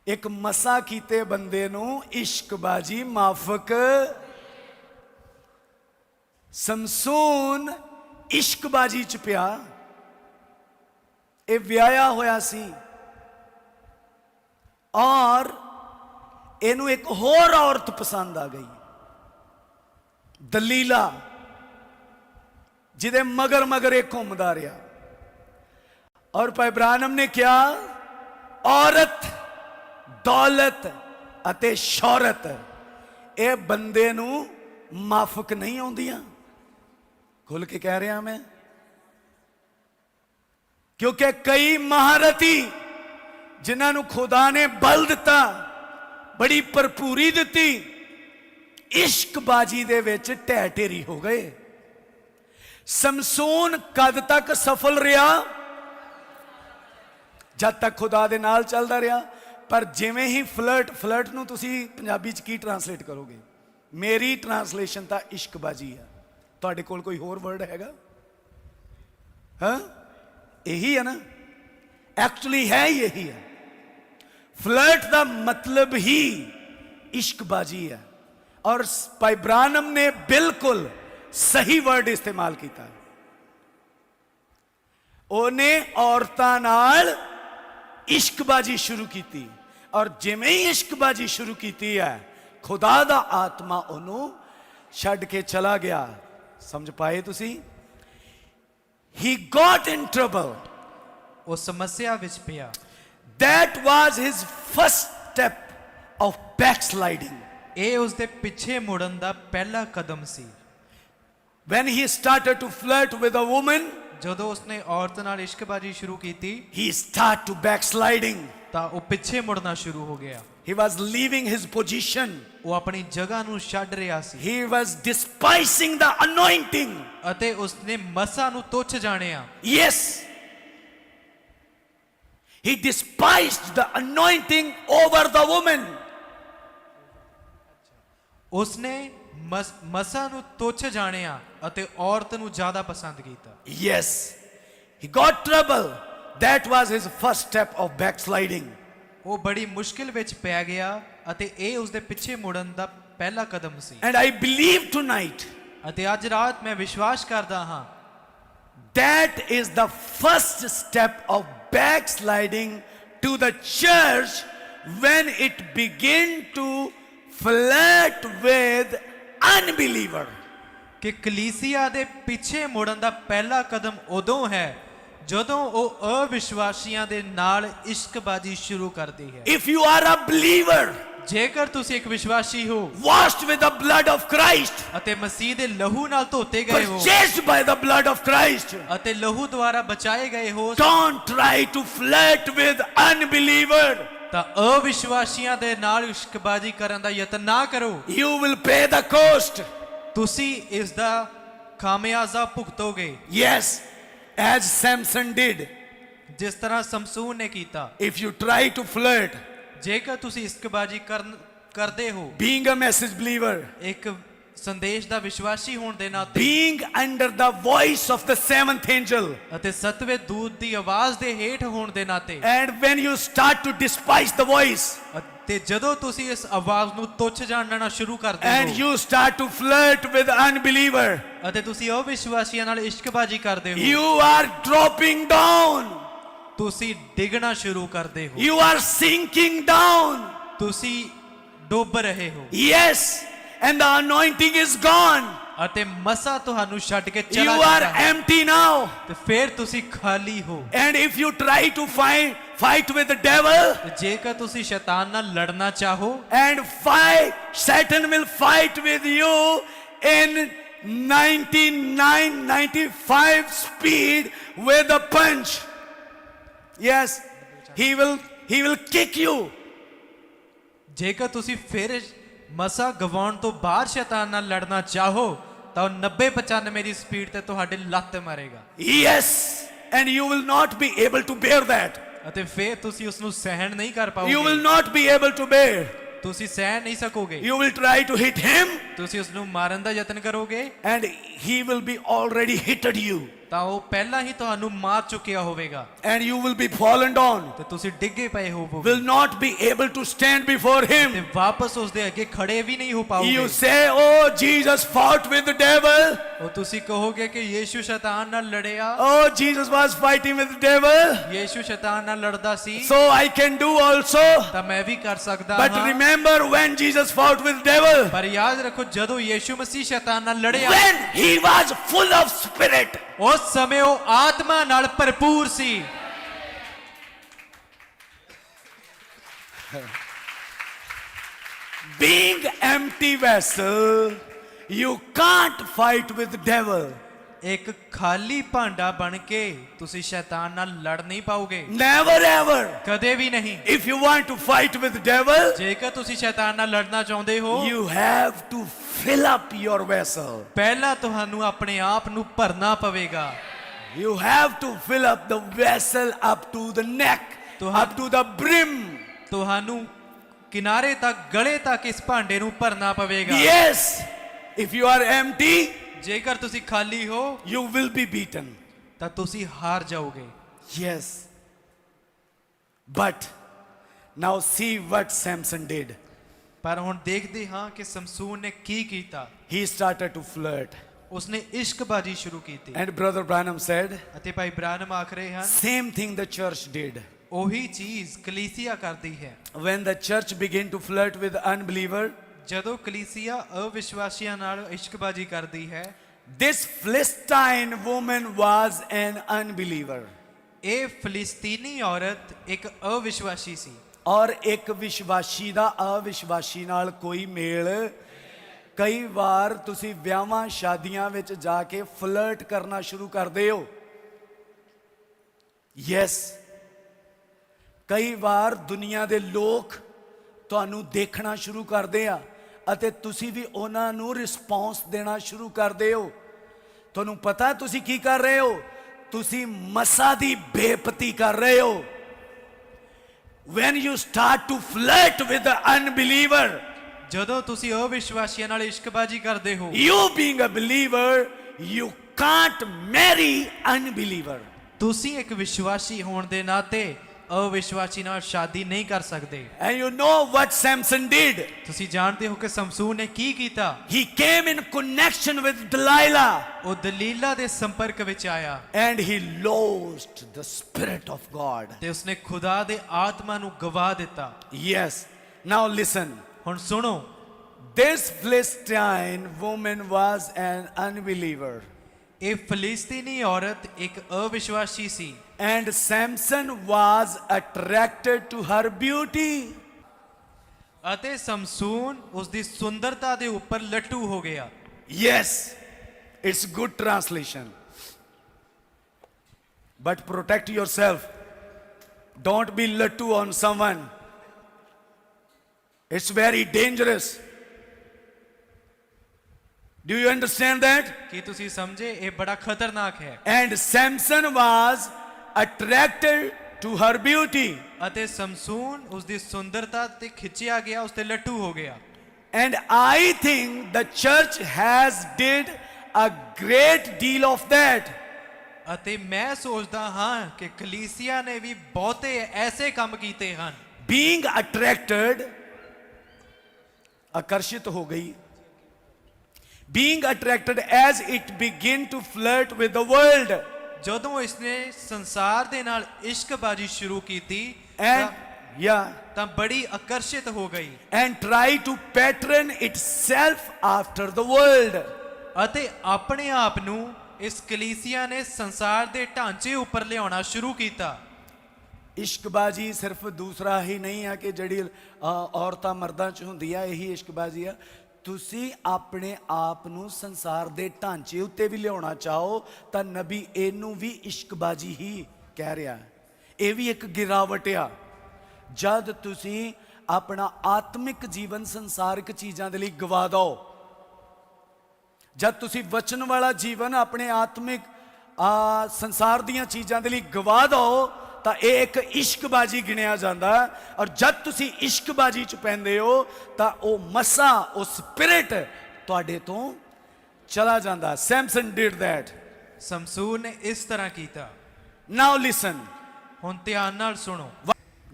एक मसा कीते बंदे नू इश्कबाजी माफक। समसून इश्कबाजी च पिया, ये व्याया होया सी और इनू एक होर औरत पसंद आ गई, दलीला, जिदे मगर मगर एक घूमदा रहा। और भाई ब्रानम ने क्या, औरत, दौलत अते शौहरत ये बंदे नू माफक नहीं आउंदियां। खुल के कह रहा मैं, क्योंकि कई महारथी जिन्होंने खुदा ने बल दिता, बड़ी भरपूरी दी, इश्कबाजी दे विच ढह ढेरी हो गए। समसून कद तक सफल रहा, जब तक खुदा दे नाल चलदा रहा। पर जिवें ही फ्लर्ट नूं तुसीं पंजाबी च की ट्रांसलेट करोगे? मेरी ट्रांसलेशन तां इश्कबाजी है। तुहाडे कोल कोई होर वर्ड हैगा? हाँ, यही है ना, एक्चुअली है यही है। फ्लर्ट का मतलब ही इश्कबाजी है। और भाई ब्रानम ने बिल्कुल सही वर्ड इस्तेमाल किया। उन्हें औरतां नाल इश्कबाजी शुरू की, और जिमें ही इश्कबाजी शुरू की है, खुदा दा आत्मा उन्हों छड़ के चला गया। समझ पाए तुसी? He got in trouble. वो समस्या विच पिया। That was his first step of backsliding. ये उसदे पिछे मुड़न दा पहला कदम सी। When he started to flirt with a woman, ਜਦੋਂ उसने औरत नाल इश्कबाजी शुरू की थी, he started to backsliding. ਤਾਂ ਉਹ ਪਿੱਛੇ ਮੁੜਨਾ ਸ਼ੁਰੂ ਹੋ ਗਿਆ। He was leaving his position. ਉਹ ਆਪਣੀ ਜਗ੍ਹਾ ਨੂੰ ਛੱਡ ਰਿਹਾ ਸੀ। He was despising the anointing. ਅਤੇ ਉਸਨੇ ਮਸਾ ਨੂੰ ਤੁੱਛ ਜਾਣਿਆ। Yes. He despised the anointing over the woman. ਉਸਨੇ ਮਸਾ ਨੂੰ ਤੁੱਛ ਜਾਣਿਆ ਅਤੇ ਔਰਤ ਨੂੰ ਜ਼ਿਆਦਾ ਪਸੰਦ ਕੀਤਾ। Yes. He got trouble. That was his first step of backsliding. ਉਹ ਬੜੀ ਮੁਸ਼ਕਿਲ ਵਿੱਚ ਪੈ ਗਿਆ ਅਤੇ ਇਹ ਉਸਦੇ ਪਿੱਛੇ ਮੁੜਨ ਦਾ ਪਹਿਲਾ ਕਦਮ ਸੀ। And I believe tonight ਅਤੇ ਅੱਜ ਰਾਤ ਮੈਂ ਵਿਸ਼ਵਾਸ ਕਰਦਾ ਹਾਂ that is the first step of backsliding to the church when it begin to flirt with unbeliever. ਕਿ ਕਲੀਸਿਆ ਦੇ ਪਿੱਛੇ ਮੁੜਨ ਦਾ ਪਹਿਲਾ ਕਦਮ ਉਦੋਂ ਹੈ ਜਦੋਂ ਉਹ ਅਵਿਸ਼ਵਾਸੀਆਂ ਦੇ ਨਾਲ ਇਸ਼ਕਬਾਜ਼ੀ ਸ਼ੁਰੂ ਕਰਦੀ ਹੈ। If you are a believer, ਜੇਕਰ ਤੁਸੀਂ ਇੱਕ ਵਿਸ਼ਵਾਸੀ ਹੋ, washed with the blood of Christ, ਅਤੇ ਮਸੀਹ ਦੇ ਲਹੂ ਨਾਲ ਧੋਤੇ ਗਏ ਹੋ, purchased by the blood of Christ, ਅਤੇ ਲਹੂ ਦੁਆਰਾ ਬਚਾਏ ਗਏ ਹੋ, don't try to flirt with unbeliever. ਤਾਂ ਅਵਿਸ਼ਵਾਸੀਆਂ ਦੇ ਨਾਲ ਇਸ਼ਕਬਾਜ਼ੀ ਕਰਨ ਦਾ ਯਤਨ ਨਾ ਕਰੋ। You will pay the cost. ਤੁਸੀਂ ਇਸ ਦਾ ਖਾਮਿਆਜ਼ਾ ਭੁਗਤੋਗੇ। Yes, as Samson did. ਜਿਸ ਤਰ੍ਹਾਂ ਸਮਸੂਨ ਨੇ ਕੀਤਾ। If you try to flirt, ਜੇਕਰ ਤੁਸੀਂ ਇਸ਼ਕਬਾਜ਼ੀ ਕਰਦੇ ਹੋ, being a message believer, ਇੱਕ ਸੰਦੇਸ਼ ਦਾ ਵਿਸ਼ਵਾਸੀ ਹੋਣ ਦੇ ਨਾਤੇ, being under the voice of the seventh angel, ਅਤੇ ਸੱਤਵੇਂ ਦੂਤ ਦੀ ਆਵਾਜ਼ ਦੇ ਹੇਠ ਹੋਣ ਦੇ ਨਾਤੇ, and when you start to despise the voice, ਅਤੇ ਜਦੋਂ ਤੁਸੀਂ ਇਸ ਆਵਾਜ਼ ਨੂੰ ਤੁੱਛ ਜਾਣਨਾ ਸ਼ੁਰੂ ਕਰਦੇ and ਹੋ, you start to flirt with unbeliever, ਅਤੇ ਤੁਸੀਂ ਅਵਿਸ਼ਵਾਸੀਆਂ ਨਾਲ ਇਸ਼ਕਬਾਜ਼ੀ ਕਰਦੇ ਹੋ, you are dropping down. ਤੁਸੀਂ ਡਿੱਗਣਾ ਸ਼ੁਰੂ ਕਰਦੇ ਹੋ, You are sinking down. ਤੁਸੀਂ ਡੁੱਬ ਰਹੇ ਹੋ, Yes, and the anointing is gone. ਅਤੇ ਮਸਾ ਤੁਹਾਨੂੰ ਛੱਡ ਕੇ You ਚਲਾ are ਜਾਂਦਾ ਹੈ, empty now. ਤੇ ਫਿਰ ਤੁਸੀਂ ਖਾਲੀ ਹੋ। And if you try to fight with the devil, ਤੇ ਜੇਕਰ ਤੁਸੀਂ ਸ਼ੈਤਾਨ ਨਾਲ ਲੜਨਾ ਚਾਹੋ, and Satan will fight with you in 99, 95 speed with a punch. Yes, he will kick you. ਜੇਕਰ ਤੁਸੀਂ ਫਿਰ ਮਸਾ ਗਵਾਉਣ ਤੋਂ ਬਾਅਦ ਸ਼ੈਤਾਨ ਨਾਲ ਲੜਨਾ ਚਾਹੋ, ਤਾਂ ਉਹ 90-95 ਦੀ ਸਪੀਡ ਤੇ ਤੁਹਾਡੇ ਲੱਤ ਮਾਰੇਗਾ। Yes, and you will not be able to bear that. ਅਤੇ ਫਿਰ ਤੁਸੀਂ ਉਸ ਨੂੰ ਸਹਿਣ ਨਹੀਂ ਕਰ You will ਪਾਓਗੇ। not be able to bear. ਤੁਸੀਂ ਸਹਿ ਨਹੀਂ ਸਕੋਗੇ। You will try to hit him. ਤੁਸੀਂ ਉਸ ਨੂੰ ਮਾਰਨ ਦਾ ਯਤਨ ਕਰੋਗੇ and he will be already hitted you, ਤਾਂ ਉਹ ਪਹਿਲਾਂ ਹੀ ਤੁਹਾਨੂੰ ਮਾਰ ਚੁੱਕਿਆ ਹੋਵੇਗਾ and you will be fallen down, ਤੇ ਤੁਸੀਂ ਡਿੱਗੇ ਪਏ ਹੋਵੋਗੇ will not be able to stand before ਤੇ him. ਵਾਪਸ ਉਸ ਦੇ ਅੱਗੇ ਖੜੇ ਵੀ ਨਹੀਂ ਹੋ You ਪਾਓਗੇ say, oh, Jesus fought with the devil. ਉਹ ਤੁਸੀਂ ਕਹੋਗੇ ਕਿ ਯੀਸ਼ੂ ਸ਼ੈਤਾਨ ਨਾਲ ਲੜਿਆ Oh, Jesus was fighting with the devil, Yishu ਸ਼ੈਤਾਨ ਨਾਲ ਲੜਦਾ ਸੀ so I can do also. ਤਾਂ ਮੈਂ ਵੀ ਕਰ ਸਕਦਾ But ਹਾਂ remember when Jesus fought with devil, ਪਰ ਯਾਦ ਰੱਖੋ ਜਦੋਂ ਯੀਸ਼ੂ ਮਸੀਹ ਸ਼ੈਤਾਨ ਨਾਲ ਲੜਿਆ when he was full of spirit, ਉਸ ਸਮੇਂ ਉਹ ਆਤਮਾ ਨਾਲ ਭਰਪੂਰ ਸੀ being empty vessel, you can't fight with devil. ਇੱਕ ਖਾਲੀ ਭਾਂਡਾ ਬਣ ਕੇ ਤੁਸੀਂ ਸ਼ੈਤਾਨ ਨਾਲ ਲੜ ਨਹੀਂ ਪਾਓਗੇ Never ever. ਕਦੇ ਵੀ ਨਹੀਂ If you want to fight with devil, ਜੇਕਰ ਤੁਸੀਂ ਸ਼ੈਤਾਨ ਨਾਲ ਲੜਨਾ ਚਾਹੁੰਦੇ ਹੋ you have to fill up your vessel. ਪਹਿਲਾਂ ਤੁਹਾਨੂੰ ਆਪਣੇ ਆਪ ਨੂੰ ਭਰਨਾ ਪਵੇਗਾ You have to fill up the vessel up to the neck, up to the brim. ਤੁਹਾਨੂੰ ਕਿਨਾਰੇ ਤੱਕ ਗਲੇ ਤੱਕ ਇਸ ਭਾਂਡੇ ਨੂੰ ਭਰਨਾ ਪਵੇਗਾ Yes, if you are empty, ਜੇਕਰ ਤੁਸੀਂ ਖਾਲੀ ਹੋ you will be beaten. ਤਾਂ ਤੁਸੀਂ ਹਾਰ ਜਾਓਗੇ Yes. But now see what Samson did. ਪਰ ਹੁਣ ਦੇਖਦੇ ਹਾਂ ਕਿ ਸਮਸੂਨ ਨੇ ਕੀ ਕੀਤਾ He started to flirt. ਉਸਨੇ ਇਸ਼ਕਬਾਜ਼ੀ ਸ਼ੁਰੂ ਕੀਤੀ And Brother Branham said, ਅਤੇ ਭਾਈ ਬ੍ਰਾਨਮ ਆਖ ਰਹੇ ਹਨ same thing the church did. ਉਹੀ ਚੀਜ਼ ਕਲੀਸਿਆ ਕਰਦੀ ਹੈ When the church began to flirt with unbeliever, ਜਦੋਂ ਕਲੀਸਿਆ ਅਵਿਸ਼ਵਾਸੀਆਂ ਨਾਲ ਇਸ਼ਕਬਾਜ਼ੀ ਕਰਦੀ ਹੈ this Philistine woman was an unbeliever. ਇਹ ਫਲਿਸਤੀਨੀ ਔਰਤ ਇੱਕ ਅਵਿਸ਼ਵਾਸੀ ਸੀ ਔਰ ਇੱਕ ਵਿਸ਼ਵਾਸੀ ਦਾ ਅਵਿਸ਼ਵਾਸੀ ਨਾਲ ਕੋਈ ਮੇਲ ਕਈ ਵਾਰ ਤੁਸੀਂ ਵਿਆਹਾਂ ਸ਼ਾਦੀਆਂ ਵਿੱਚ ਜਾ ਕੇ ਫਲਰਟ ਕਰਨਾ ਸ਼ੁਰੂ ਕਰਦੇ ਹੋ ਯੈਸ ਕਈ ਵਾਰ ਦੁਨੀਆ ਦੇ ਲੋਕ ਤੁਹਾਨੂੰ ਦੇਖਣਾ ਸ਼ੁਰੂ ਕਰਦੇ ਆ ਅਤੇ ਤੁਸੀਂ ਵੀ ਉਹਨਾਂ ਨੂੰ ਰਿਸਪੌਂਸ ਦੇਣਾ ਸ਼ੁਰੂ ਕਰਦੇ ਹੋ ਤੁਹਾਨੂੰ ਪਤਾ ਤੁਸੀਂ ਕੀ ਕਰ ਰਹੇ ਹੋ ਤੁਸੀਂ ਮਸਾ ਦੀ ਬੇਇੱਜ਼ਤੀ ਕਰ ਰਹੇ ਹੋ when you start to flirt with the unbeliever, ਜਦੋਂ ਤੁਸੀਂ ਅਵਿਸ਼ਵਾਸੀਆਂ ਨਾਲ ਇਸ਼ਕਬਾਜ਼ੀ ਕਰਦੇ ਹੋ you being a believer, you can't marry unbeliever. ਤੁਸੀਂ ਇੱਕ ਵਿਸ਼ਵਾਸੀ ਹੋਣ ਦੇ ਨਾਤੇ ਅਵਿਸ਼ਵਾਸੀ ਨਾਲ ਸ਼ਾਦੀ ਨਹੀਂ ਕਰ ਸਕਦੇ And you know what Samson did? ਤੁਸੀਂ ਜਾਣਦੇ ਹੋ ਕਿ ਸਮਸੂਨ ਨੇ ਕੀ ਕੀਤਾ He came in connection with Delilah ਉਹ ਦਲੀਲਾ ਦੇ ਸੰਪਰਕ ਵਿੱਚ ਆਇਆ and he lost the Spirit of God. ਤੇ ਉਸਨੇ ਖੁਦਾ ਦੇ ਆਤਮਾ ਨੂੰ ਗਵਾ ਦਿੱਤਾ Yes. Now listen. ਹੁਣ ਸੁਣੋ This Philistine woman was an unbeliever. ਇਹ ਫਲਿਸਤੀਨੀ ਔਰਤ ਇੱਕ ਅਵਿਸ਼ਵਾਸੀ ਸੀ And Samson was attracted to her beauty. ਅਤੇ ਸਮਸੂਨ ਉਸ ਦੀ ਸੁੰਦਰਤਾ ਦੇ ਉੱਪਰ ਲੱਟੂ ਹੋ ਗਿਆ Yes, it's good translation. But protect yourself. Don't be lattu on someone. It's very dangerous. Do you understand that? ਕੀ ਤੁਸੀਂ ਸਮਝੇ ਇਹ ਬੜਾ ਖਤਰਨਾਕ ਹੈ And Samson was attracted to her beauty. ਅਤੇ ਸਮਸੂਨ ਉਸ ਦੀ ਸੁੰਦਰਤਾ ਤੇ ਖਿੱਚਿਆ ਗਿਆ ਉਸ ਤੇ ਲੱਟੂ ਹੋ ਗਿਆ And I think the church has did a great deal of that. ਅਤੇ ਮੈਂ ਸੋਚਦਾ ਹਾਂ ਕਿ ਕਲੀਸਿਆ ਨੇ ਵੀ ਬਹੁਤੇ ਐਸੇ ਕੰਮ ਕੀਤੇ ਹਨ Being attracted, ਆਕਰਸ਼ਿਤ ਹੋ ਗਈ being attracted as it begin to flirt with the world. ਜਦੋਂ ਇਸਨੇ ਸੰਸਾਰ ਦੇ ਨਾਲ ਇਸ਼ਕਬਾਜ਼ੀ ਸ਼ੁਰੂ ਕੀਤੀ ਤਾਂ ਬੜੀ ਆਕਰਸ਼ਿਤ ਹੋ ਗਈ and try to pattern itself after the world. ਅਤੇ ਆਪਣੇ ਆਪ ਨੂੰ ਇਸ ਕਲੀਸਿਆ ਨੇ ਸੰਸਾਰ ਦੇ ਢਾਂਚੇ ਉੱਪਰ ਲਿਆਉਣਾ ਸ਼ੁਰੂ ਕੀਤਾ ਇਸ਼ਕਬਾਜ਼ੀ ਸਿਰਫ ਦੂਸਰਾ ਹੀ ਨਹੀਂ ਆ ਕਿ ਜਿਹੜੀ ਔਰਤਾਂ ਮਰਦਾਂ 'ਚ ਹੁੰਦੀ ਆ ਇਹੀ ਇਸ਼ਕਬਾਜ਼ੀ ਆ ਤੁਸੀਂ ਆਪਣੇ ਆਪ ਨੂੰ ਸੰਸਾਰ ਦੇ ਢਾਂਚੇ ਉੱਤੇ ਵੀ ਲਿਆਉਣਾ ਚਾਹੋ ਤਾਂ ਨਬੀ ਇਹਨੂੰ ਵੀ ਇਸ਼ਕਬਾਜ਼ੀ ਹੀ ਕਹਿ ਰਿਹਾ ਇਹ ਵੀ ਇੱਕ ਗਿਰਾਵਟ ਆ ਜਦ ਤੁਸੀਂ ਆਪਣਾ ਆਤਮਿਕ ਜੀਵਨ ਸੰਸਾਰਿਕ ਚੀਜ਼ਾਂ ਦੇ ਲਈ ਗਵਾ ਦਿਓ ਜਦ ਤੁਸੀਂ ਵਚਨ ਵਾਲਾ ਜੀਵਨ ਆਪਣੇ ਆਤਮਿਕ ਸੰਸਾਰ ਦੀਆਂ ਚੀਜ਼ਾਂ ਦੇ ਲਈ ਗਵਾ ਦਿਓ ਤਾਂ ਇਹ ਇੱਕ ਇਸ਼ਕਬਾਜ਼ੀ ਗਿਣਿਆ ਜਾਂਦਾ ਔਰ ਜਦ ਤੁਸੀਂ ਇਸ਼ਕਬਾਜ਼ੀ 'ਚ ਪੈਂਦੇ ਹੋ ਤਾਂ ਉਹ ਮਸਾ ਉਹ ਸਪਿਰਿਟ ਤੁਹਾਡੇ ਤੋਂ ਚਲਾ ਜਾਂਦਾ। Samson did that. ਸਮਸੂਨ ਨੇ ਇਸ ਤਰ੍ਹਾਂ ਕੀਤਾ। ਨਾਓ ਲਿਸਨ। ਹੁਣ ਧਿਆਨ ਨਾਲ ਸੁਣੋ।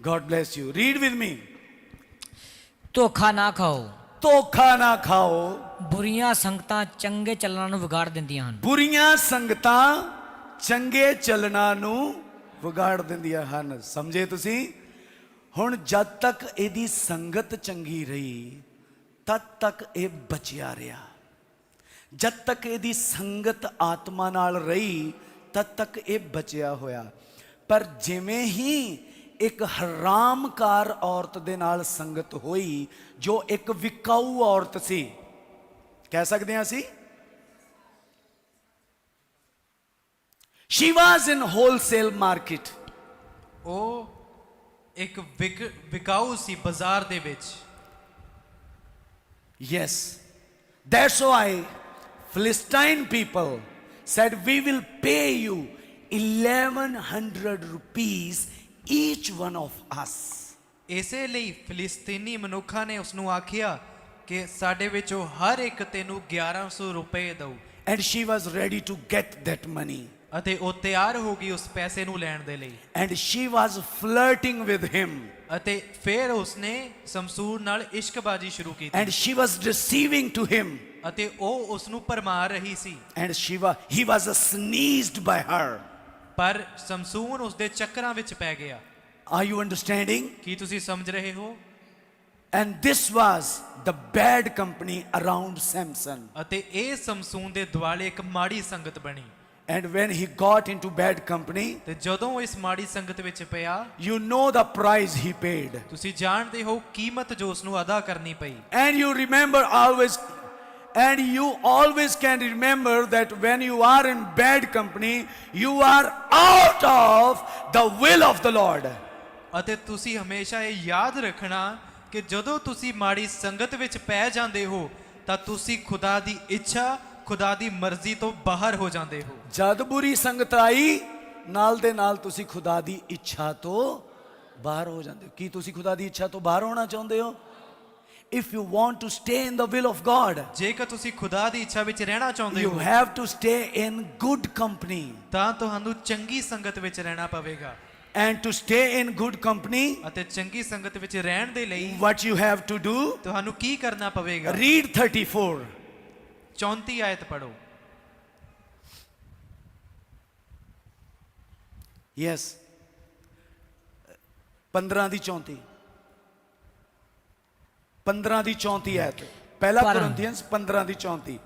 God bless you. Read with me. ਧੋਖਾ ਨਾ ਖਾਓ। ਧੋਖਾ ਨਾ ਖਾਓ। ਬੁਰੀਆਂ ਸੰਗਤਾਂ ਚੰਗੇ ਚੱਲਣਾ ਨੂੰ ਵਿਗਾੜ ਦਿੰਦੀਆਂ ਹਨ। ਬੁਰੀਆਂ ਸੰਗਤਾਂ ਚੰਗੇ ਚੱਲਣਾ ਨੂੰ ਵਿਗਾੜ ਦਿੰਦੀਆਂ ਹਨ। ਸਮਝੇ ਤੁਸੀਂ? ਹੁਣ ਜਦ ਤੱਕ ਇਹਦੀ ਸੰਗਤ ਚੰਗੀ ਰਹੀ ਤਦ ਤੱਕ ਇਹ ਬਚਿਆ ਰਿਹਾ। ਜਦ ਤੱਕ ਇਹਦੀ ਸੰਗਤ ਆਤਮਾ ਨਾਲ ਰਹੀ ਤਦ ਤੱਕ ਇਹ ਬਚਿਆ ਹੋਇਆ। ਪਰ ਜਿਵੇਂ ਹੀ ਇੱਕ ਹਰਾਮਕਾਰ ਔਰਤ ਦੇ ਨਾਲ ਸੰਗਤ ਹੋਈ ਜੋ ਇੱਕ ਵਿਕਾਊ ਔਰਤ ਸੀ, ਕਹਿ ਸਕਦੇ ਹਾਂ ਅਸੀਂ, she was in wholesale market। ਉਹ ਇੱਕ ਵਿਕਾਊ ਸੀ ਬਾਜ਼ਾਰ ਦੇ ਵਿੱਚ। Yes, that's why Philistine people said, we will pay you 1100 rupees each one of us। ਇਸੇ ਲਈ ਫਿਲਿਸਤੀਨੀ ਮਨੁੱਖਾਂ ਨੇ ਉਸ ਨੂੰ ਆਖਿਆ ਕਿ ਸਾਡੇ ਵਿੱਚੋਂ ਹਰ ਇੱਕ ਤੈਨੂੰ 1100 ਰੁਪਏ ਦਊ। And she was ready to get that money। ਅਤੇ ਉਹ ਤਿਆਰ ਹੋ ਗਈ ਉਸ ਪੈਸੇ ਨੂੰ ਲੈਣ ਦੇ ਲਈ। And she was flirting with him। ਅਤੇ ਫਿਰ ਉਸਨੇ ਸਮਸੂਨ ਨਾਲ ਇਸ਼ਕਬਾਜ਼ੀ ਸ਼ੁਰੂ ਕੀਤੀ। And she was deceiving to him। ਅਤੇ ਉਹ ਉਸ ਨੂੰ ਭਰਮਾ ਰਹੀ ਸੀ। And he was sneezed by her। ਪਰ ਸਮਸੂਨ ਉਸ ਦੇ ਚੱਕਰਾਂ ਵਿੱਚ ਪੈ ਗਿਆ। Are you understanding? ਕੀ ਤੁਸੀਂ ਸਮਝ ਰਹੇ ਹੋ? And this was the bad company around Samson। ਅਤੇ ਇਹ ਸਮਸੂਨ ਦੇ ਦੁਆਲੇ ਇੱਕ ਮਾੜੀ ਸੰਗਤ ਬਣੀ। And when he got into bad company, ਤੇ ਜਦੋਂ ਉਹ ਇਸ ਮਾੜੀ ਸੰਗਤ ਵਿੱਚ ਪਿਆ, you know the price he paid। ਤੁਸੀਂ ਜਾਣਦੇ ਹੋ ਕੀਮਤ ਜੋ ਉਸ ਨੂੰ ਅਦਾ ਕਰਨੀ ਪਈ। And you remember always, and you always can remember that when you are in bad company, you are out of the will of the Lord। ਅਤੇ ਤੁਸੀਂ ਹਮੇਸ਼ਾ ਇਹ ਯਾਦ ਰੱਖਣਾ ਕਿ ਜਦੋਂ ਤੁਸੀਂ ਮਾੜੀ ਸੰਗਤ ਵਿੱਚ ਪੈ ਜਾਂਦੇ ਹੋ ਤਾਂ ਤੁਸੀਂ ਖੁਦਾ ਦੀ ਇੱਛਾ, ਖੁਦਾ ਦੀ ਮਰਜ਼ੀ ਤੋਂ ਬਾਹਰ ਹੋ ਜਾਂਦੇ ਹੋ। ਜਦ ਬੁਰੀ ਸੰਗਤ ਆਈ ਨਾਲ ਦੇ ਨਾਲ ਤੁਸੀਂ ਖੁਦਾ ਦੀ ਇੱਛਾ ਤੋਂ ਬਾਹਰ ਹੋ ਜਾਂਦੇ ਹੋ। ਕੀ ਤੁਸੀਂ ਖੁਦਾ ਦੀ ਇੱਛਾ ਤੋਂ ਬਾਹਰ ਹੋਣਾ ਚਾਹੁੰਦੇ ਹੋ? If you want to stay in the will of God, ਜੇਕਰ ਤੁਸੀਂ ਖੁਦਾ ਦੀ ਇੱਛਾ ਵਿੱਚ ਰਹਿਣਾ ਚਾਹੁੰਦੇ you ਹੋ have to stay in good company। ਤਾਂ ਤੁਹਾਨੂੰ ਚੰਗੀ ਸੰਗਤ ਵਿੱਚ ਰਹਿਣਾ ਪਵੇਗਾ। And to stay in good company, ਅਤੇ ਚੰਗੀ ਸੰਗਤ ਵਿੱਚ ਰਹਿਣ ਦੇ ਲਈ what you have to do, ਤੁਹਾਨੂੰ ਕੀ ਕਰਨਾ ਪਵੇਗਾ? read 34। 34 ਆਇਤ ਪੜੋ। Yes, 15 ਦੀ 34। 15 ਦੀ 34 ਆਇਤ। ਪਹਿਲਾ ਪਰ- ਕੋਰਿੰਥੀਅਨਸ 15 ਦੀ 34।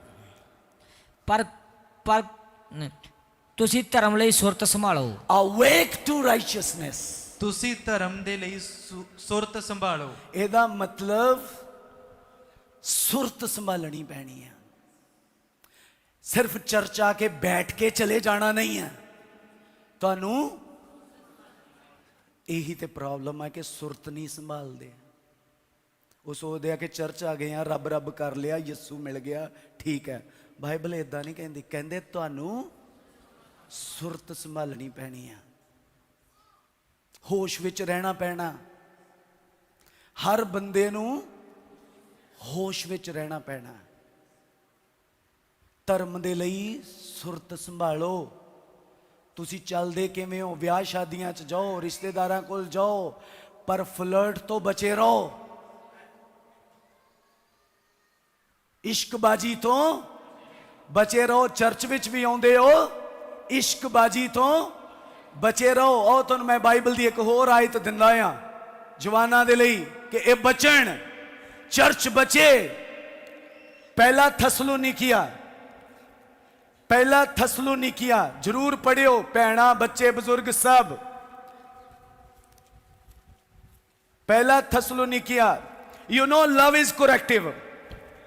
ਪਰ ਤੁਸੀਂ ਧਰਮ ਲਈ ਸੁਰਤ ਸੰਭਾਲੋ। Awake to righteousness। ਤੁਸੀਂ ਧਰਮ ਦੇ ਲਈ ਸੁਰਤ ਸੰਭਾਲੋ। ਇਹਦਾ ਮਤਲਬ ਸੁਰਤ ਸੰਭਾਲਣੀ ਪੈਣੀ ਹੈ। ਸਿਰਫ ਚਰਚ ਆ ਕੇ ਬੈਠ ਕੇ ਚਲੇ ਜਾਣਾ ਨਹੀਂ ਹੈ। ਤੁਹਾਨੂੰ ਇਹੀ ਤੇ ਪ੍ਰੋਬਲਮ ਹੈ ਕਿ ਸੁਰਤ ਨਹੀਂ ਸੰਭਾਲਦੇ। ਉਹ ਸੋਚਦੇ ਆ ਕਿ ਚਰਚ ਆ ਗਏ ਆ, ਰੱਬ ਰੱਬ ਕਰ ਲਿਆ, ਯਿਸੂ ਮਿਲ ਗਿਆ, ਠੀਕ ਹੈ। ਬਾਈਬਲ ਇਦਾਂ ਨਹੀਂ ਕਹਿੰਦੀ। ਕਹਿੰਦੇ ਤੁਹਾਨੂੰ ਸੁਰਤ ਸੰਭਾਲਣੀ ਪੈਣੀ ਆ, ਹੋਸ਼ ਵਿੱਚ ਰਹਿਣਾ ਪੈਣਾ। ਹਰ ਬੰਦੇ ਨੂੰ ਹੋਸ਼ ਵਿੱਚ ਰਹਿਣਾ ਪੈਣਾ। ਧਰਮ ਦੇ ਲਈ ਸੁਰਤ ਸੰਭਾਲੋ। ਤੁਸੀਂ ਚੱਲਦੇ ਕਿਵੇਂ ਹੋ? ਵਿਆਹ ਸ਼ਾਦੀਆਂ 'ਚ ਜਾਓ, ਰਿਸ਼ਤੇਦਾਰਾਂ ਕੋਲ ਜਾਓ, ਪਰ ਫਲਰਟ ਤੋਂ ਬਚੇ ਰਹੋ। ਇਸ਼ਕਬਾਜ਼ੀ ਤੋਂ ਬਚੇ ਰਹੋ। ਚਰਚ ਵਿੱਚ ਵੀ ਆਉਂਦੇ ਹੋ, ਇਸ਼ਕਬਾਜ਼ੀ ਤੋਂ ਬਚੇ ਰਹੋ। ਉਹ ਤੁਹਾਨੂੰ ਮੈਂ ਬਾਈਬਲ ਦੀ ਇੱਕ ਹੋਰ ਆਇਤ ਦਿੰਦਾ ਆ ਜਵਾਨਾਂ ਦੇ ਲਈ ਕਿ ਇਹ ਬਚਣ, ਚਰਚ ਬਚੇ। ਪਹਿਲਾ ਥਸਲੋਨੀਕੀਆ ਜ਼ਰੂਰ ਪੜਿਓ, ਭੈਣਾਂ, ਬੱਚੇ, ਬਜ਼ੁਰਗ ਸਭ। ਪਹਿਲਾ ਥਸਲੋਨੀਕੀਆ। You know love is corrective।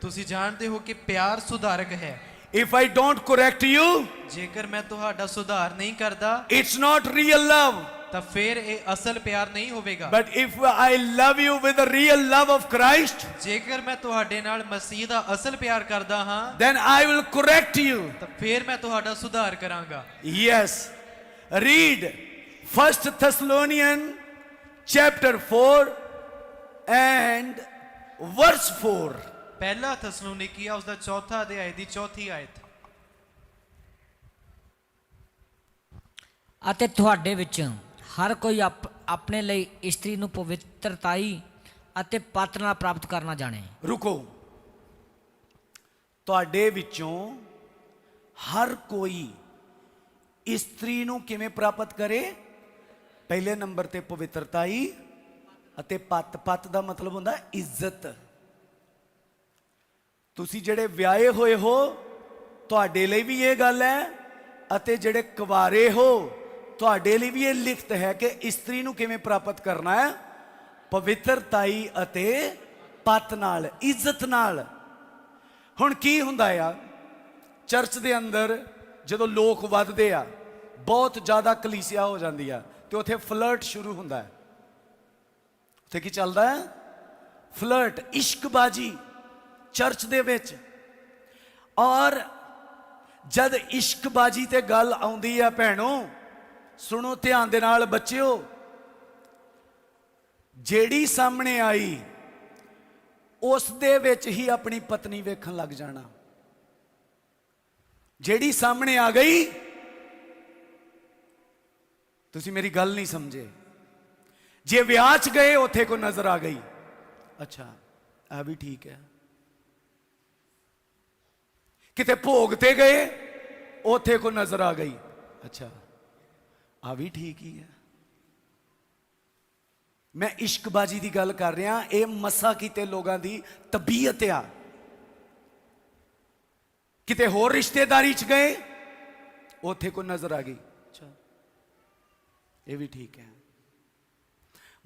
ਤੁਸੀਂ ਜਾਣਦੇ ਹੋ ਕਿ ਪਿਆਰ ਸੁਧਾਰਕ ਹੈ। If I don't correct you, ਜੇਕਰ ਮੈਂ ਤੁਹਾਡਾ ਸੁਧਾਰ ਨਹੀਂ ਕਰਦਾ it's not real love। ਤਾਂ ਫਿਰ ਇਹ ਅਸਲ ਪਿਆਰ ਨਹੀਂ ਹੋਵੇਗਾ। But if I love you with the real love of Christ, ਜੇਕਰ ਮੈਂ ਤੁਹਾਡੇ ਨਾਲ ਮਸੀਹ ਦਾ ਅਸਲ ਪਿਆਰ ਕਰਦਾ ਹਾਂ then I will correct you। ਤਾਂ ਫਿਰ ਮੈਂ ਤੁਹਾਡਾ ਸੁਧਾਰ ਕਰਾਂਗਾ। Yes, read 1 Thessalonians chapter 4 and verse 4। ਪਹਿਲਾ ਥੈਸਲੋਨੀਕੀਆ ਉਸ ਦਾ ਚੌਥਾ ਅਧਿਆਇ ਦੀ ਚੌਥੀ ਆਇਤ। ਅਤੇ ਤੁਹਾਡੇ ਵਿੱਚ ਹਰ ਕੋਈ ਆਪਣੇ ਲਈ ਇਸਤਰੀ ਨੂੰ ਪਵਿੱਤਰਤਾਈ ਅਤੇ ਪਤ ਨਾਲ ਪ੍ਰਾਪਤ ਕਰਨਾ ਜਾਣੇ। ਰੁਕੋ, ਤੁਹਾਡੇ ਵਿੱਚੋਂ ਹਰ ਕੋਈ ਇਸਤਰੀ ਨੂੰ ਕਿਵੇਂ ਪ੍ਰਾਪਤ ਕਰੇ? ਪਹਿਲੇ ਨੰਬਰ ਤੇ ਪਵਿੱਤਰਤਾਈ ਅਤੇ ਪਤ। ਪਤ ਦਾ ਮਤਲਬ ਹੁੰਦਾ ਇੱਜ਼ਤ। ਤੁਸੀਂ ਜਿਹੜੇ ਵਿਆਹੇ ਹੋਏ ਹੋ ਤੁਹਾਡੇ ਲਈ ਵੀ ਇਹ ਗੱਲ ਹੈ, ਅਤੇ ਜਿਹੜੇ ਕੁਆਰੇ ਹੋ ਤੁਹਾਡੇ ਲਈ ਵੀ ਇਹ ਲਿਖਤ ਹੈ ਕਿ ਇਸਤਰੀ ਨੂੰ ਕਿਵੇਂ ਪ੍ਰਾਪਤ ਕਰਨਾ ਹੈ? ਪਵਿੱਤਰਤਾਈ ਅਤੇ ਪਤ ਨਾਲ, ਇੱਜ਼ਤ ਨਾਲ। ਹੁਣ ਕੀ ਹੁੰਦਾ ਆ ਚਰਚ ਦੇ ਅੰਦਰ, ਜਦੋਂ ਲੋਕ ਵੱਧਦੇ ਆ, ਬਹੁਤ ਜ਼ਿਆਦਾ ਕਲੀਸਿਆ ਹੋ ਜਾਂਦੀ ਆ, ਤੇ ਉੱਥੇ ਫਲਰਟ ਸ਼ੁਰੂ ਹੁੰਦਾ ਹੈ। ਉੱਥੇ ਕੀ ਚੱਲਦਾ ਹੈ? ਫਲਰਟ, ਇਸ਼ਕਬਾਜੀ ਚਰਚ ਦੇ ਵਿੱਚ। ਔਰ ਜਦ ਇਸ਼ਕਬਾਜੀ ਤੇ ਗੱਲ ਆਉਂਦੀ ਆ ਭੈਣੋ, ਸੁਣੋ ਧਿਆਨ ਦੇ ਨਾਲ ਬੱਚਿਓ, ਜਿਹੜੀ ਸਾਹਮਣੇ ਆਈ ਉਸ ਦੇ ਵਿੱਚ ਹੀ ਆਪਣੀ ਪਤਨੀ ਵੇਖਣ ਲੱਗ ਜਾਣਾ। ਜਿਹੜੀ ਸਾਹਮਣੇ ਆ ਗਈ, ਤੁਸੀਂ ਮੇਰੀ ਗੱਲ ਨਹੀਂ ਸਮਝੇ। ਜੇ ਵਿਆਹ 'ਚ ਗਏ ਉੱਥੇ ਕੋਈ ਨਜ਼ਰ ਆ ਗਈ, ਅੱਛਾ ਆ ਵੀ ਠੀਕ ਹੈ। ਕਿਤੇ ਭੋਗ ਤੇ ਗਏ ਉੱਥੇ ਕੋਈ ਨਜ਼ਰ ਆ ਗਈ, ਅੱਛਾ ਆ ਵੀ ਠੀਕ ਹੀ ਹੈ। ਮੈਂ ਇਸ਼ਕਬਾਜੀ ਦੀ ਗੱਲ ਕਰ ਰਿਹਾ, ਇਹ ਮਸਾ ਕੀਤੇ ਲੋਕਾਂ ਦੀ ਤਬੀਅਤ ਆ। ਕਿਤੇ ਹੋਰ ਰਿਸ਼ਤੇਦਾਰੀ 'ਚ ਗਏ ਉੱਥੇ ਕੋਈ ਨਜ਼ਰ ਆ ਗਈ, ਅੱਛਾ ਇਹ ਵੀ ਠੀਕ ਹੈ।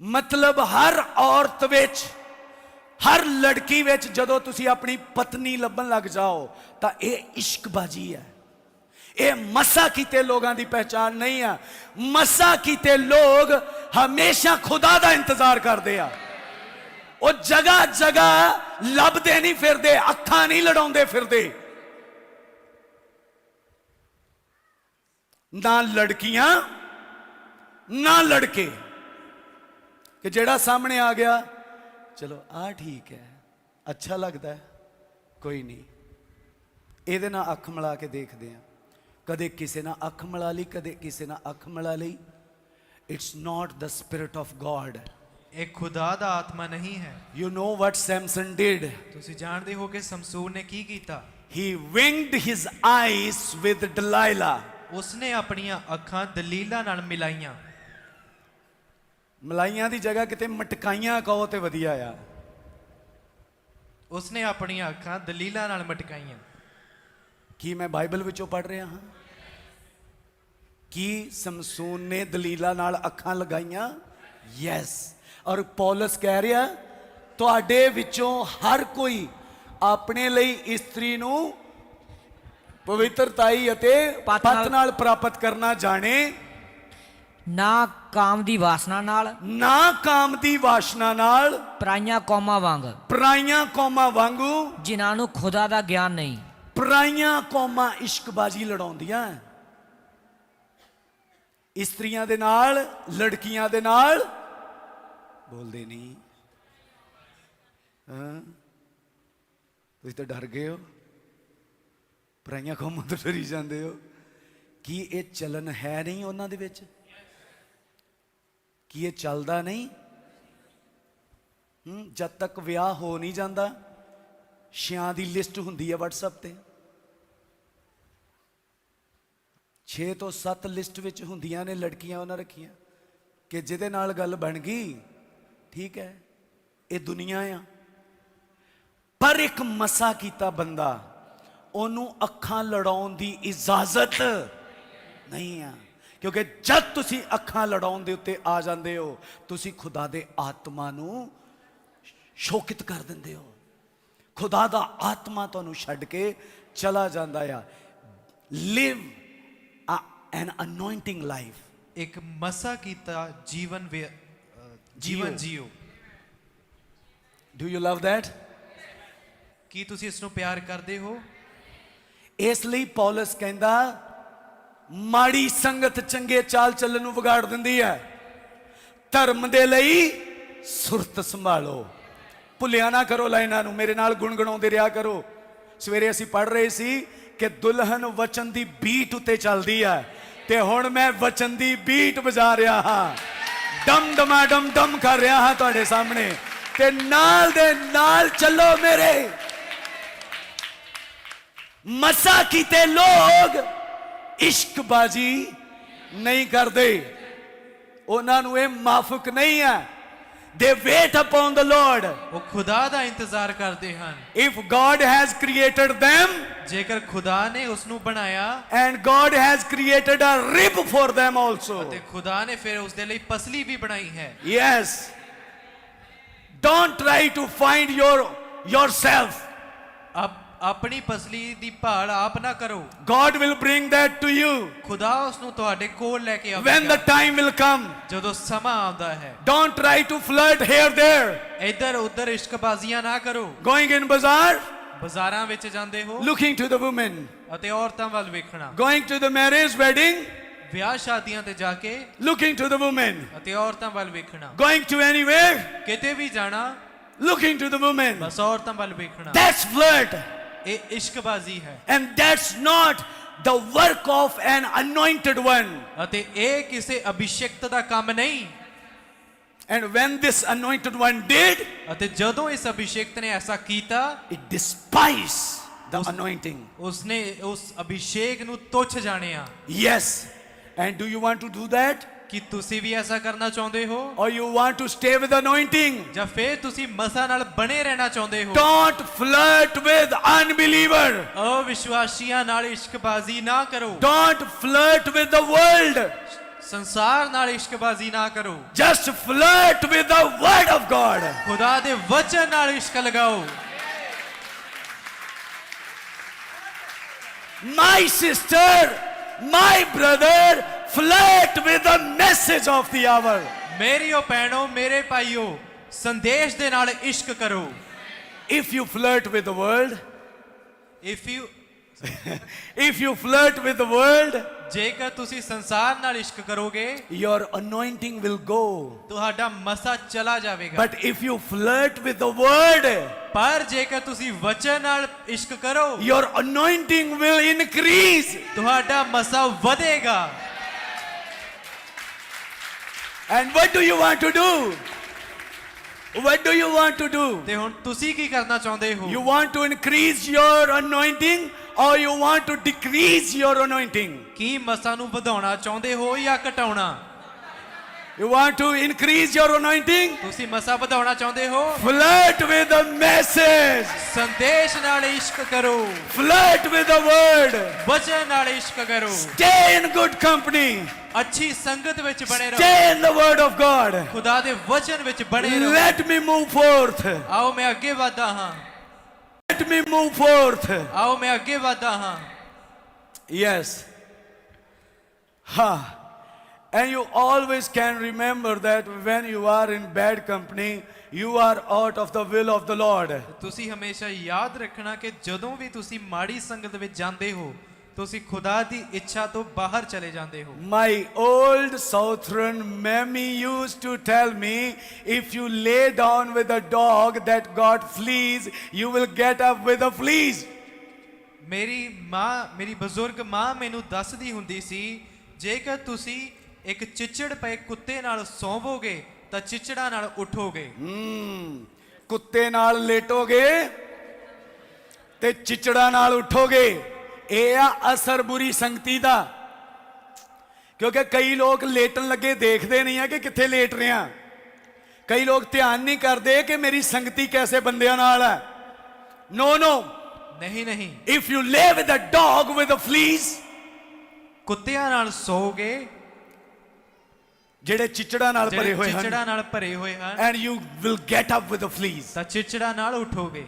ਮਤਲਬ ਹਰ ਔਰਤ ਵਿੱਚ, ਹਰ ਲੜਕੀ ਵਿੱਚ ਜਦੋਂ ਤੁਸੀਂ ਆਪਣੀ ਪਤਨੀ ਲੱਭਣ ਲੱਗ ਜਾਓ ਤਾਂ ਇਹ ਇਸ਼ਕਬਾਜੀ ਹੈ। ਇਹ ਮਸਾ ਕੀਤੇ ਲੋਕਾਂ ਦੀ ਪਹਿਚਾਨ ਨਹੀਂ ਆ। ਮਸਾ ਕੀਤੇ ਲੋਕ ਹਮੇਸ਼ਾ ਖੁਦਾ ਦਾ ਇੰਤਜ਼ਾਰ ਕਰਦੇ ਆ। ਉਹ ਜਗ੍ਹਾ ਜਗ੍ਹਾ ਲੱਭਦੇ ਨਹੀਂ ਫਿਰਦੇ, ਅੱਖਾਂ ਨਹੀਂ ਲੜਾਉਂਦੇ ਫਿਰਦੇ। ਨਾ ਲੜਕੀਆਂ ਨਾ ਲੜਕੇ, ਕਿ ਜਿਹੜਾ ਸਾਹਮਣੇ ਆ ਗਿਆ, ਚਲੋ ਆ ਠੀਕ ਹੈ, ਅੱਛਾ ਲੱਗਦਾ ਹੈ, ਕੋਈ ਨਹੀਂ, ਇਹਦੇ ਨਾਲ ਅੱਖ ਮਿਲਾ ਕੇ ਦੇਖਦੇ ਆ। ਕਦੇ ਕਿਸੇ ਨਾਲ ਅੱਖ ਮਿਲਾ ਲਈ, ਕਦੇ ਕਿਸੇ ਨਾਲ ਅੱਖ ਮਿਲਾ ਲਈ। It's not the spirit of god. ਇਹ ਖੁਦਾ ਦਾ ਆਤਮਾ ਨਹੀਂ ਹੈ। You know what Samson did? ਤੁਸੀਂ ਜਾਣਦੇ ਹੋ ਕਿ ਸਮਸੂਨ ਨੇ ਕੀ ਕੀਤਾ? ਹੀ ਵਿੰਗਡ ਹਿਜ਼ ਆਈਜ਼ ਵਿਦ ਡਲਾਈਲਾ। ਉਸਨੇ ਆਪਣੀਆਂ ਅੱਖਾਂ ਦਲੀਲਾ ਨਾਲ ਮਿਲਾਈਆਂ। ਮਲਾਈਆਂ ਦੀ ਜਗ੍ਹਾ ਕਿਤੇ ਮਟਕਾਈਆਂ ਕਹੋ ਤੇ ਵਧੀਆ ਆ। ਉਸਨੇ ਆਪਣੀਆਂ ਅੱਖਾਂ ਦਲੀਲਾ ਨਾਲ ਮਟਕਾਈਆਂ। ਕੀ ਮੈਂ ਬਾਈਬਲ ਵਿੱਚੋਂ ਪੜ੍ਹ ਰਿਹਾ ਹਾਂ? ਕੀ ਸਮਸੂਨ ਨੇ ਦਲੀਲਾ ਨਾਲ ਅੱਖਾਂ ਲਗਾਈਆਂ? ਯੈਸ। ਔਰ ਪੌਲਸ ਕਹਿ ਰਿਹਾ, ਤੁਹਾਡੇ ਵਿੱਚੋਂ ਹਰ ਕੋਈ ਆਪਣੇ ਲਈ ਇਸਤਰੀ ਨੂੰ ਪਵਿੱਤਰਤਾਈ ਅਤੇ ਪਤ ਨਾਲ ਪ੍ਰਾਪਤ ਕਰਨਾ ਜਾਣੇ, ਨਾ ਕਾਮ ਦੀ ਵਾਸਨਾ ਨਾਲ, ਨਾ ਕਾਮ ਦੀ ਵਾਸ਼ਨਾ ਨਾਲ, ਪਰਾਈਆਂ ਕੌਮਾਂ ਵਾਂਗ, ਪਰਾਈਆਂ ਕੌਮਾਂ ਵਾਂਗੂ, ਜਿਨ੍ਹਾਂ ਨੂੰ ਖੁਦਾ ਦਾ ਗਿਆਨ ਨਹੀਂ। ਪਰਾਈਆਂ ਕੌਮਾਂ ਇਸ਼ਕਬਾਜੀ ਲੜਾਉਂਦੀਆਂ ਇਸਤਰੀਆਂ ਦੇ ਨਾਲ, ਲੜਕੀਆਂ ਦੇ ਨਾਲ। ਬੋਲਦੇ ਨਹੀਂ ਹਾਂ, ਤੁਸੀਂ ਤਾਂ ਡਰ ਗਏ ਹੋ, ਪਰਾਈਆਂ ਕੌਮਾਂ ਤੋਂ ਡਰੀ ਜਾਂਦੇ ਹੋ। ਕੀ ਇਹ ਚਲਨ ਹੈ ਨਹੀਂ ਉਹਨਾਂ ਦੇ ਵਿੱਚ? ਕੀ ਇਹ ਚੱਲਦਾ ਨਹੀਂ? ਜਦ ਤੱਕ ਵਿਆਹ ਹੋ ਨਹੀਂ ਜਾਂਦਾ, ਛਿਆਂ ਦੀ ਲਿਸਟ ਹੁੰਦੀ ਹੈ WhatsApp ਤੇ, 6 ਤੋਂ 7 ਲਿਸਟ ਵਿੱਚ ਹੁੰਦੀਆਂ ਨੇ ਲੜਕੀਆਂ ਉਹਨਾਂ ਰੱਖੀਆਂ, ਕਿ ਜਿਹਦੇ ਨਾਲ ਗੱਲ ਬਣ ਗਈ ਠੀਕ ਹੈ, ਇਹ ਦੁਨੀਆ ਆ। ਪਰ ਇੱਕ ਮਸਾ ਕੀਤਾ ਬੰਦਾ, ਉਹਨੂੰ ਅੱਖਾਂ ਲੜਾਉਣ ਦੀ ਇਜਾਜ਼ਤ ਨਹੀਂ ਆ। ਕਿਉਂਕਿ ਜਦ ਤੁਸੀਂ ਅੱਖਾਂ ਲੜਾਉਣ ਦੇ ਉੱਤੇ ਆ ਜਾਂਦੇ ਹੋ, ਤੁਸੀਂ ਖੁਦਾ ਦੇ ਆਤਮਾ ਨੂੰ ਸ਼ੋਕਿਤ ਕਰ ਦਿੰਦੇ ਹੋ। ਖੁਦਾ ਦਾ ਆਤਮਾ ਤੁਹਾਨੂੰ ਛੱਡ ਕੇ ਚਲਾ ਜਾਂਦਾ ਆ। Live an anointing life. ਇੱਕ ਮਸਾ ਕੀਤਾ ਜੀਵਨ ਜੀਓ। Do you love that? ਕੀ ਤੁਸੀਂ ਇਸ ਨੂੰ ਪਿਆਰ ਕਰਦੇ ਹੋ? ਇਸ ਲਈ ਪੌਲਸ ਕਹਿੰਦਾ, ਮਾੜੀ ਸੰਗਤ ਚੰਗੇ ਚਾਲ ਚੱਲਣ ਨੂੰ ਵਿਗਾੜ ਦਿੰਦੀ ਹੈ। ਧਰਮ ਦੇ ਲਈ ਸੁਰਤ ਸੰਭਾਲੋ। ਭੁੱਲਿਆ ਨਾ ਕਰੋ ਲਾਈਨਾਂ ਨੂੰ, ਮੇਰੇ ਨਾਲ ਗੁਣਗੁਣਾਉਂਦੇ ਰਿਹਾ ਕਰੋ। ਸਵੇਰੇ ਅਸੀਂ ਪੜ੍ਹ ਰਹੇ ਸੀ ਕਿ ਦੁਲਹਨ ਵਚਨ ਦੀ ਬੀਟ ਉੱਤੇ ਚੱਲਦੀ ਆ, ਤੇ ਹੁਣ ਮੈਂ ਵਚਨ ਦੀ ਬੀਟ ਵਜਾ ਰਿਹਾ ਹਾਂ, ਡਮ ਡਮਾ ਡਮ ਡਮ ਕਰ ਰਿਹਾ ਹਾਂ ਤੁਹਾਡੇ ਸਾਹਮਣੇ, ਤੇ ਨਾਲ ਦੇ ਨਾਲ ਚੱਲੋ ਮੇਰੇ। ਮਸਾ ਕੀਤੇ ਲੋਕ ਇਸ਼ਕਬਾਜ਼ੀ ਨਹੀਂ ਕਰਦੇ, ਉਹਨਾਂ ਨੂੰ ਇਹ ਮਾਫਕ ਨਹੀਂ ਹੈ। They wait upon the Lord. ਉਹ ਖੁਦਾ ਦਾ ਇੰਤਜ਼ਾਰ ਕਰਦੇ ਹਨ। If God has created them, ਜੇਕਰ ਖੁਦਾ ਨੇ ਉਸ ਨੂੰ ਬਣਾਇਆ and God has created a rib for them also. ਅਤੇ ਖੁਦਾ ਨੇ ਫਿਰ ਉਸ ਦੇ ਲਈ ਪਸਲੀ ਵੀ ਬਣਾਈ ਹੈ। Yes. Don't try to find yourself. ਆਪਣੀ ਪਸਲੀ ਦੀ ਭਾਲ ਆਪ ਨਾ ਕਰੋ। God will bring that to you ਖੁਦਾ ਉਸ ਨੂੰ ਤੁਹਾਡੇ ਕੋਲ ਲੈ ਕੇ when the ਆਵੇਗਾ time will come. ਜਦੋਂ ਸਮਾਂ ਆਉਂਦਾ ਹੈ। Don't try to flirt here there. ਇੱਧਰ ਉੱਧਰ ਇਸ਼ਕਬਾਜ਼ੀਆਂ ਨਾ ਕਰੋ। Going in bazaar, ਬਾਜ਼ਾਰਾਂ ਵਿੱਚ ਜਾਂਦੇ ਹੋ looking to the women. ਅਤੇ ਔਰਤਾਂ ਵੱਲ ਵੇਖਣਾ। Going to the marriage wedding, ਵਿਆਹ ਸ਼ਾਦੀਆਂ ਤੇ ਜਾ ਕੇ looking to the women. ਅਤੇ ਔਰਤਾਂ ਵੱਲ ਵੇਖਣਾ। Going to anywhere, ਕਿਤੇ ਵੀ ਜਾਣਾ looking to the women. ਬਸ ਔਰਤਾਂ ਵੱਲ ਵੇਖਣਾ। That's flirt. ਇਹ ਇਸ਼ਕਬਾਜ਼ੀ ਹੈ And that's not the work of an anointed one. ਅਤੇ ਇਹ ਕਿਸੇ ਅਭਿਸ਼ੇਕਤ ਦਾ ਕੰਮ ਨਹੀਂ। And when this anointed one did, ਅਤੇ ਜਦੋਂ ਇਸ ਅਭਿਸ਼ੇਕਤ ਨੇ ਐਸਾ ਕੀਤਾ it despised the anointing. ਉਸਨੇ ਉਸ ਅਭਿਸ਼ੇਕ ਨੂੰ ਤੁੱਛ ਜਾਣਿਆ। Yes. And do you want to do that? ਕੀ ਤੁਸੀਂ ਵੀ ਐਸਾ ਕਰਨਾ ਚਾਹੁੰਦੇ ਹੋ Or you want to stay with anointing? ਜਾਂ ਫਿਰ ਤੁਸੀਂ ਮਸਾ ਨਾਲ ਬਣੇ ਰਹਿਣਾ ਚਾਹੁੰਦੇ ਹੋ? Don't flirt with unbeliever. ਅਵਿਸ਼ਵਾਸੀਆਂ ਨਾਲ ਇਸ਼ਕਬਾਜ਼ੀ ਨਾ ਕਰੋ। Don't flirt with the world. ਸੰਸਾਰ ਨਾਲ ਇਸ਼ਕਬਾਜ਼ੀ ਨਾ ਕਰੋ। Just flirt with the word of God. ਖੁਦਾ ਦੇ ਵਚਨ ਨਾਲ ਇਸ਼ਕ ਲਗਾਓ। My sister, my brother, flirt with the message of the hour. ਮੇਰੀਓ ਭੈਣੋ ਮੇਰੇ ਭਾਈਓ ਸੰਦੇਸ਼ ਦੇ ਨਾਲ ਇਸ਼ਕ ਕਰੋ। If you flirt with the world, if you flirt with the world, ਜੇਕਰ ਤੁਸੀਂ ਸੰਸਾਰ ਨਾਲ ਇਸ਼ਕ ਕਰੋਗੇ your anointing will go. ਤੁਹਾਡਾ ਮਸਾ ਚਲਾ ਜਾਵੇਗਾ। But if you flirt with the word, ਪਰ ਜੇਕਰ ਤੁਸੀਂ ਵਚਨ ਨਾਲ ਇਸ਼ਕ ਕਰੋ your anointing will increase. ਤੁਹਾਡਾ ਮਸਾ ਵਧੇਗਾ। And what do you want to do? What do you want to do? ਤੇ ਹੁਣ ਤੁਸੀਂ ਕੀ ਕਰਨਾ ਚਾਹੁੰਦੇ ਹੋ? You want to increase your anointing or you want to decrease your anointing? ਕੀ ਮਸਾ ਨੂੰ ਵਧਾਉਣਾ ਚਾਹੁੰਦੇ ਹੋ ਜਾਂ ਘਟਾਉਣਾ? You want to increase your anointing? ਤੁਸੀਂ ਮਸਾ ਵਧਾਉਣਾ ਚਾਹੁੰਦੇ ਹੋ? Flirt with the message. ਸੰਦੇਸ਼ ਨਾਲ ਇਸ਼ਕ ਕਰੋ। Flirt with the word. ਵਚਨ ਨਾਲ ਇਸ਼ਕ ਕਰੋ। Stay in good company. ਅੱਛੀ ਸੰਗਤ ਵਿੱਚ ਬਣੇ ਰਹੋ। Stay in the word of God. ਖੁਦਾ ਦੇ ਵਚਨ ਵਿੱਚ ਬਣੇ ਰਹੋ। Let me move forth. ਆਓ ਮੈਂ ਅੱਗੇ ਵਧਦਾ ਹਾਂ। Let me move forth. ਆਓ ਮੈਂ ਅੱਗੇ ਵਧਦਾ ਹਾਂ। Yes. Ha. And you always can remember that when you are in bad company, you are out of the will of the Lord. ਤੁਸੀਂ ਹਮੇਸ਼ਾ ਯਾਦ ਰੱਖਣਾ ਕਿ ਜਦੋਂ ਵੀ ਤੁਸੀਂ ਮਾੜੀ ਸੰਗਤ ਵਿੱਚ ਜਾਂਦੇ ਹੋ ਤੁਸੀਂ ਖੁਦਾ ਦੀ ਇੱਛਾ ਤੋਂ ਬਾਹਰ ਚਲੇ ਜਾਂਦੇ ਹੋ। My old southern mammy used to tell me, if you lay down with a dog that got fleas, you will get up with the fleas. ਮੇਰੀ ਬਜ਼ੁਰਗ ਮਾਂ ਮੈਨੂੰ ਦੱਸਦੀ ਹੁੰਦੀ ਸੀ ਜੇਕਰ ਤੁਸੀਂ ਇੱਕ ਚਿਚੜ ਪਏ ਕੁੱਤੇ ਨਾਲ ਸੌਵੋਗੇ ਤਾਂ ਚਿਚੜਾਂ ਨਾਲ ਉੱਠੋਗੇ। ਕੁੱਤੇ ਨਾਲ ਲੇਟੋਗੇ ਤੇ ਚਿਚੜਾਂ ਨਾਲ ਉੱਠੋਗੇ। ਇਹ ਆ ਅਸਰ ਬੁਰੀ ਸੰਗਤੀ ਦਾ। ਕਿਉਂਕਿ ਕਈ ਲੋਕ ਲੇਟਣ ਲੱਗੇ ਦੇਖਦੇ ਨਹੀਂ ਆ ਕਿ ਕਿੱਥੇ ਲੇਟ ਰਹੇ ਆ। ਕਈ ਲੋਕ ਧਿਆਨ ਨਹੀਂ ਕਰਦੇ ਕਿ ਮੇਰੀ ਸੰਗਤੀ ਕੈਸੇ ਬੰਦਿਆਂ ਨਾਲ ਹੈ। ਨੋ ਨੋ, ਨਹੀਂ। If you lie with a dog with a fleas, ਕੁੱਤਿਆਂ ਨਾਲ ਸੌਗੇ ਜਿਹੜੇ ਚਿਚੜਾਂ ਨਾਲ ਭਰੇ ਹੋਏ ਹਨ, ਚਿਚੜਾਂ ਨਾਲ ਭਰੇ ਹੋਏ ਹਨ, and you will get up with a fleas. ਤਾਂ ਚਿਚੜਾਂ ਨਾਲ ਉੱਠੋਗੇ।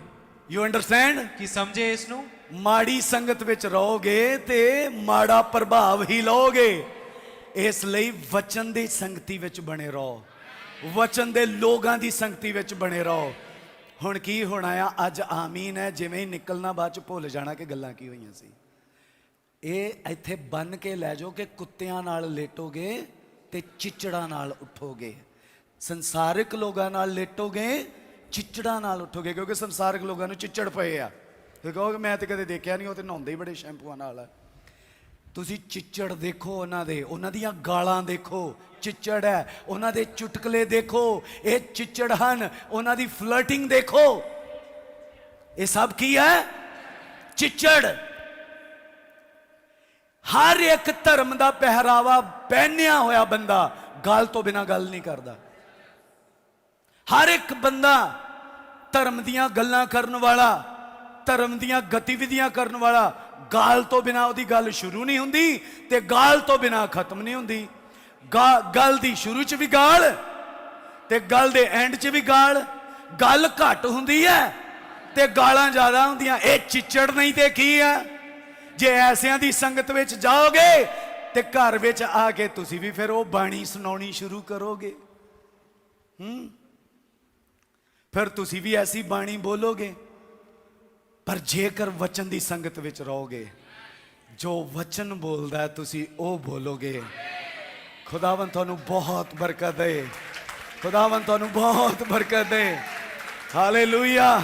You understand? ਕੀ ਸਮਝੇ ਇਸ ਨੂੰ? ਮਾੜੀ ਸੰਗਤ ਵਿੱਚ ਰਹੋਗੇ ਤੇ ਮਾੜਾ ਪ੍ਰਭਾਵ ਹੀ ਲਓਗੇ। ਇਸ ਲਈ ਵਚਨ ਦੀ ਸੰਗਤੀ ਵਿੱਚ ਬਣੇ ਰਹੋ, ਵਚਨ ਦੇ ਲੋਕਾਂ ਦੀ ਸੰਗਤੀ ਵਿੱਚ ਬਣੇ ਰਹੋ। ਹੁਣ ਕੀ ਹੋਣਾ ਆ? ਅੱਜ ਆਮੀਨ ਹੈ, ਜਿਵੇਂ ਹੀ ਨਿਕਲਣਾ ਬਾਅਦ ਚ ਭੁੱਲ ਜਾਣਾ ਕਿ ਗੱਲਾਂ ਕੀ ਹੋਈਆਂ ਸੀ। ਇਹ ਇੱਥੇ ਬੰਨ ਕੇ ਲੈ ਜਾਓ ਕਿ ਕੁੱਤਿਆਂ ਨਾਲ ਲੇਟੋਗੇ ਤੇ ਚਿਚੜਾਂ ਨਾਲ ਉੱਠੋਗੇ। ਸੰਸਾਰਿਕ ਲੋਕਾਂ ਨਾਲ ਲੇਟੋਗੇ, ਚਿੱਚੜਾਂ ਨਾਲ ਉੱਠੋਗੇ, ਕਿਉਂਕਿ ਸੰਸਾਰਕ ਲੋਕਾਂ ਨੂੰ ਚਿੱਚੜ ਪਏ ਆ। ਤੇ ਕਹੋਗੇ ਮੈਂ ਤੇ ਕਦੇ ਦੇਖਿਆ ਨਹੀਂ, ਉਹ ਤੇ ਨਹਾਉਂਦੇ ਹੀ ਬੜੇ ਸ਼ੈਂਪੂਆਂ ਨਾਲ ਆ। ਤੁਸੀਂ ਚਿੱਚੜ ਦੇਖੋ ਉਹਨਾਂ ਦੇ, ਉਹਨਾਂ ਦੀਆਂ ਗਾਲਾਂ ਦੇਖੋ, ਚਿੱਚੜ ਹੈ। ਉਹਨਾਂ ਦੇ ਚੁਟਕਲੇ ਦੇਖੋ, ਇਹ ਚਿੱਚੜ ਹਨ। ਉਹਨਾਂ ਦੀ ਫਲਰਟਿੰਗ ਦੇਖੋ, ਇਹ ਸਭ ਕੀ ਹੈ? ਚਿੱਚੜ। ਹਰ ਇੱਕ ਧਰਮ ਦਾ ਪਹਿਰਾਵਾ ਪਹਿਨਿਆ ਹੋਇਆ ਬੰਦਾ ਗੱਲ ਤੋਂ ਬਿਨਾਂ ਗੱਲ ਨਹੀਂ ਕਰਦਾ। ਹਰ ਇੱਕ ਬੰਦਾ ਧਰਮ ਦੀਆਂ ਗੱਲਾਂ ਕਰਨ ਵਾਲਾ, ਧਰਮ ਦੀਆਂ ਗਤੀਵਿਧੀਆਂ ਕਰਨ ਵਾਲਾ, ਗਾਲ ਤੋਂ ਬਿਨਾਂ ਉਹਦੀ ਗੱਲ ਸ਼ੁਰੂ ਨਹੀਂ ਹੁੰਦੀ ਤੇ ਗਾਲ ਤੋਂ ਬਿਨਾਂ ਖਤਮ ਨਹੀਂ ਹੁੰਦੀ। ਗੱਲ ਦੀ ਸ਼ੁਰੂ 'ਚ ਵੀ ਗਾਲ ਤੇ ਗੱਲ ਦੇ ਐਂਡ 'ਚ ਵੀ ਗਾਲ। ਗੱਲ ਘੱਟ ਹੁੰਦੀ ਹੈ ਤੇ ਗਾਲਾਂ ਜ਼ਿਆਦਾ ਹੁੰਦੀਆਂ। ਇਹ ਚਿੱਚੜ ਨਹੀਂ ਤੇ ਕੀ ਹੈ? ਜੇ ਐਸਿਆਂ ਦੀ ਸੰਗਤ ਵਿੱਚ ਜਾਓਗੇ ਤੇ ਘਰ ਵਿੱਚ ਆ ਕੇ ਤੁਸੀਂ ਵੀ ਫਿਰ ਉਹ ਬਾਣੀ ਸੁਣਾਉਣੀ ਸ਼ੁਰੂ ਕਰੋਗੇ। ਫਿਰ ਤੁਸੀਂ ਵੀ ਐਸੀ ਬਾਣੀ ਬੋਲੋਗੇ। ਪਰ ਜੇਕਰ ਵਚਨ ਦੀ ਸੰਗਤ ਵਿੱਚ ਰਹੋਗੇ, ਜੋ ਵਚਨ ਬੋਲਦਾ ਤੁਸੀਂ ਉਹ ਬੋਲੋਗੇ। ਖੁਦਾਵੰਦ ਤੁਹਾਨੂੰ ਬਹੁਤ ਬਰਕਤ ਦੇ, ਖੁਦਾਵੰਦ ਤੁਹਾਨੂੰ ਬਹੁਤ ਬਰਕਤ ਦੇ। ਹਾਲੇਲੂਇਆ।